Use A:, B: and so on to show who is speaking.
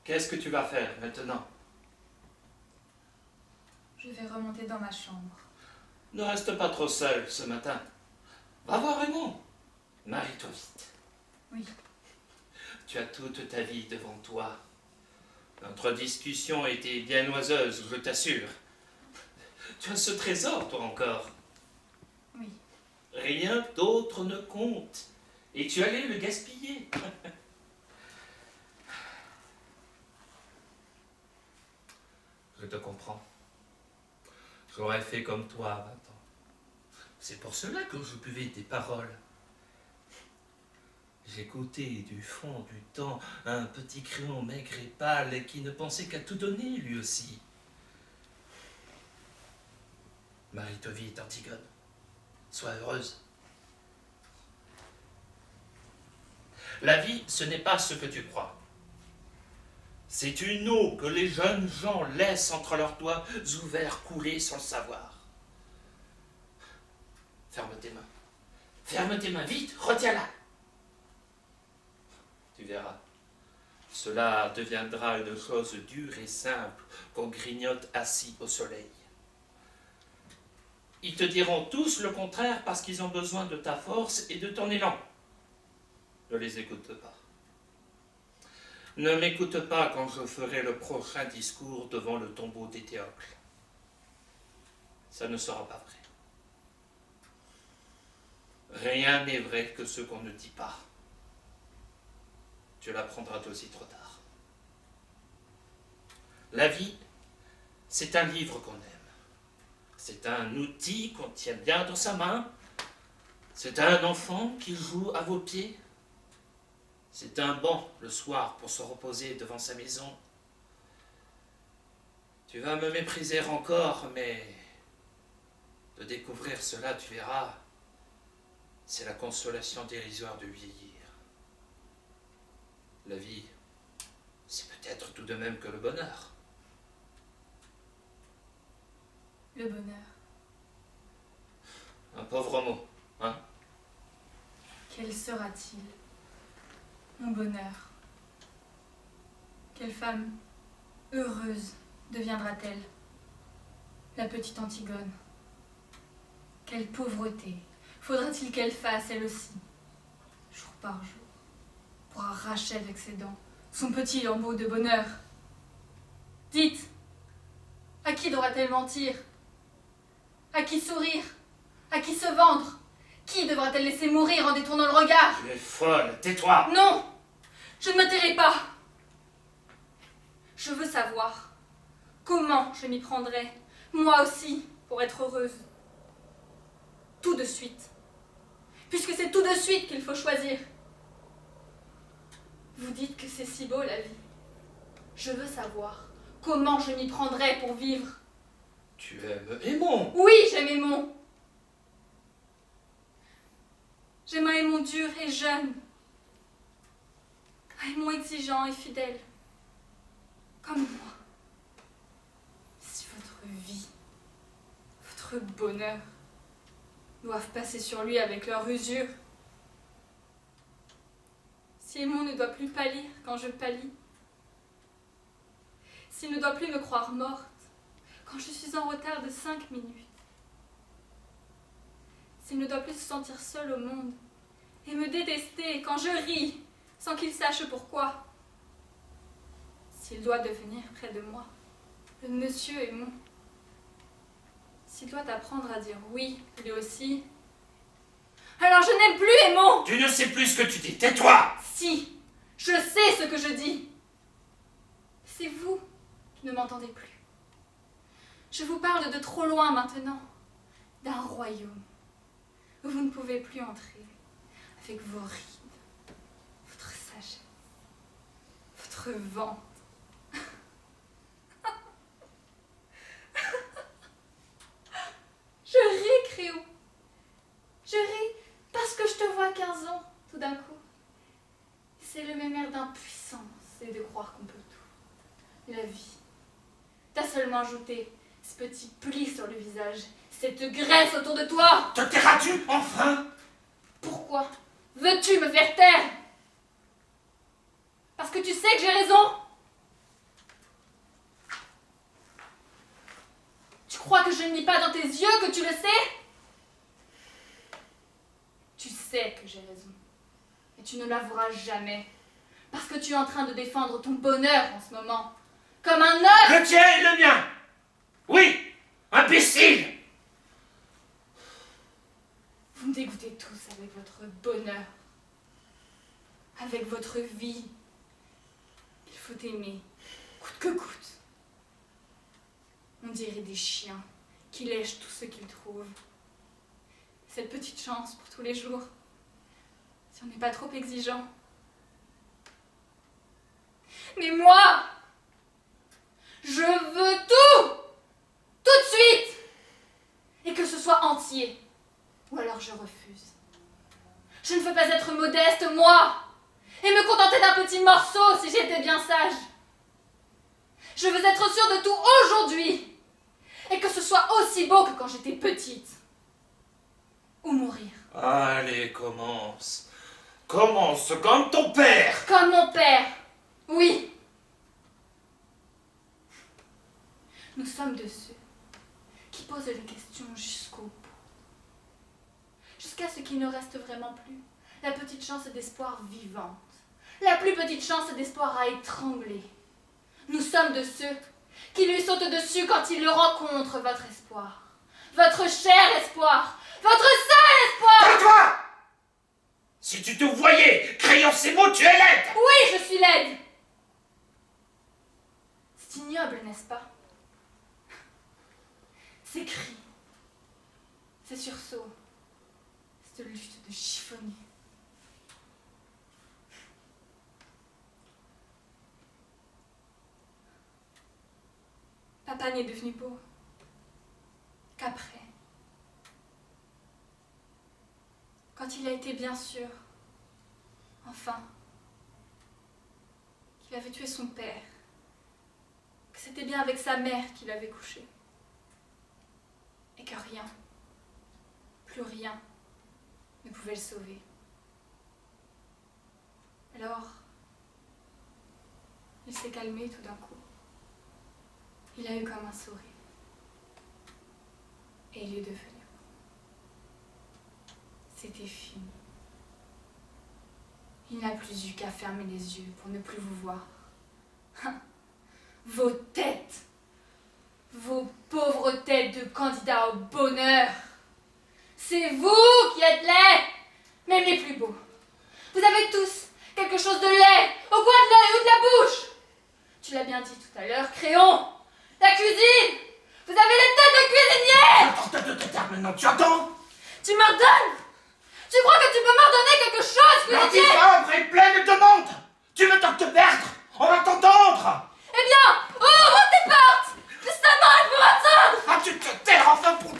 A: Qu'est-ce que tu vas faire maintenant?
B: Je vais remonter dans ma chambre.
A: Ne reste pas trop seul ce matin. Va voir Raymond. Marie-toi vite.
B: Oui.
A: Tu as toute ta vie devant toi. Notre discussion était bien oiseuse, je t'assure. Tu as ce trésor, toi encore.
B: Oui.
A: Rien d'autre ne compte. Et tu allais le gaspiller. Je te comprends. J'aurais fait comme toi à 20 ans. C'est pour cela que je buvais tes paroles. J'écoutais du fond du temps un petit crayon maigre et pâle qui ne pensait qu'à tout donner lui aussi. Marie-toi vite, Antigone. Sois heureuse. La vie, ce n'est pas ce que tu crois. C'est une eau que les jeunes gens laissent entre leurs doigts ouverts couler sans le savoir. Ferme tes mains. Ferme tes mains, vite, retiens-la. Tu verras. Cela deviendra une chose dure et simple qu'on grignote assis au soleil. Ils te diront tous le contraire parce qu'ils ont besoin de ta force et de ton élan. Ne les écoute pas. Ne m'écoute pas quand je ferai le prochain discours devant le tombeau d'Éthéocle. Ça ne sera pas vrai. Rien n'est vrai que ce qu'on ne dit pas. Tu l'apprendras aussi trop tard. La vie, c'est un livre qu'on aime. C'est un outil qu'on tient bien dans sa main. C'est un enfant qui joue à vos pieds. C'est un banc le soir pour se reposer devant sa maison. Tu vas me mépriser encore, mais de découvrir cela, tu verras, c'est la consolation dérisoire de vieillir. La vie, c'est peut-être tout de même que le bonheur.
B: Le bonheur.
A: Un pauvre mot, hein?
B: Quel sera-t-il, mon bonheur? Quelle femme heureuse deviendra-t-elle, la petite Antigone? Quelle pauvreté faudra-t-il qu'elle fasse, elle aussi, jour par jour, pour arracher avec ses dents son petit lambeau de bonheur? Dites, à qui devra-t-elle mentir? À qui sourire? À qui se vendre? Qui devra-t-elle laisser mourir en détournant le regard?
A: Tu es folle, tais-toi!
B: Non! Je ne me tairai pas! Je veux savoir comment je m'y prendrai, moi aussi, pour être heureuse. Tout de suite. Puisque c'est tout de suite qu'il faut choisir. Vous dites que c'est si beau la vie. Je veux savoir comment je m'y prendrai pour vivre.
A: Tu aimes Aimon!
B: Oui, j'aime Aimon. J'aime un Aimon dur et jeune. Un Aimon exigeant et fidèle. Comme moi. Si votre vie, votre bonheur, doivent passer sur lui avec leur usure. Si Aimon ne doit plus pâlir quand je pâlis. S'il ne doit plus me croire morte quand je suis en retard de 5 minutes. S'il ne doit plus se sentir seul au monde et me détester quand je ris sans qu'il sache pourquoi. S'il doit devenir près de moi le monsieur Aimon. S'il doit apprendre à dire oui, lui aussi. Alors je n'aime plus Aimon!
A: Tu ne sais plus ce que tu dis, tais-toi!
B: Si, je sais ce que je dis. C'est vous qui ne m'entendez plus. Je vous parle de trop loin maintenant, d'un royaume où vous ne pouvez plus entrer avec vos rides, votre sagesse, votre vente. Je ris, Créon. Je ris parce que je te vois à 15 ans, tout d'un coup. C'est le même air d'impuissance et de croire qu'on peut tout. La vie. T'as seulement ajouté ce petit pli sur le visage, cette graisse autour de toi.
A: Te tairas-tu, enfin?
B: Pourquoi veux-tu me faire taire? Parce que tu sais que j'ai raison. crois que je ne lis pas dans tes yeux que tu le sais? Tu sais que j'ai raison. Et tu ne l'avoueras jamais. Parce que tu es en train de défendre ton bonheur en ce moment. Comme un homme!
A: Le tien et le mien! Oui! Imbécile!
B: Vous me dégoûtez tous avec votre bonheur. Avec votre vie. Il faut aimer, coûte que coûte. On dirait des chiens qui lèchent tout ce qu'ils trouvent. Cette petite chance pour tous les jours, si on n'est pas trop exigeant. Mais moi, je veux tout de suite, et que ce soit entier, ou alors je refuse. Je ne veux pas être modeste, moi, et me contenter d'un petit morceau si j'étais bien sage. Je veux être sûre de tout aujourd'hui, et que ce soit aussi beau que quand j'étais petite. Ou mourir.
A: Allez, commence. Commence comme ton père.
B: Comme mon père, oui. Nous sommes de ceux qui posent les questions jusqu'au bout. Jusqu'à ce qu'il ne reste vraiment plus la petite chance d'espoir vivante. La plus petite chance d'espoir à étrangler. Nous sommes de ceux qui lui sautent dessus quand ils le rencontrent, votre espoir. Votre cher espoir. Votre seul espoir.
A: Tais-toi! Si tu te voyais criant ces mots, tu es laide!
B: Oui, je suis laide. C'est ignoble, n'est-ce pas? Ces cris, ces sursauts, cette lutte de chiffonner. Papa n'est devenu beau qu'après. Quand il a été bien sûr, enfin, qu'il avait tué son père, que c'était bien avec sa mère qu'il avait couché, et que rien, plus rien, ne pouvait le sauver. Alors, il s'est calmé tout d'un coup. Il a eu comme un sourire. Et il est devenu. C'était fini. Il n'a plus eu qu'à fermer les yeux pour ne plus vous voir. Vos têtes, vos pauvres têtes de candidats au bonheur. C'est vous qui êtes laids, même les plus beaux. Vous avez tous quelque chose de laid au coin de l'œil ou de la bouche. Tu l'as bien dit tout à l'heure, Créon. La cuisine. Vous avez les têtes de cuisinier.
A: Porte de tes termes maintenant, tu entends?
B: Tu m'ordonnes? Tu crois que tu peux m'ordonner quelque chose, cuisinier?
A: L'antichambre est pleine de monde! Tu veux donc te perdre? On va t'entendre!
B: Eh bien, ouvre tes portes! Justement, elles vont m'entendre!
A: Ah, tu te terres enfin pour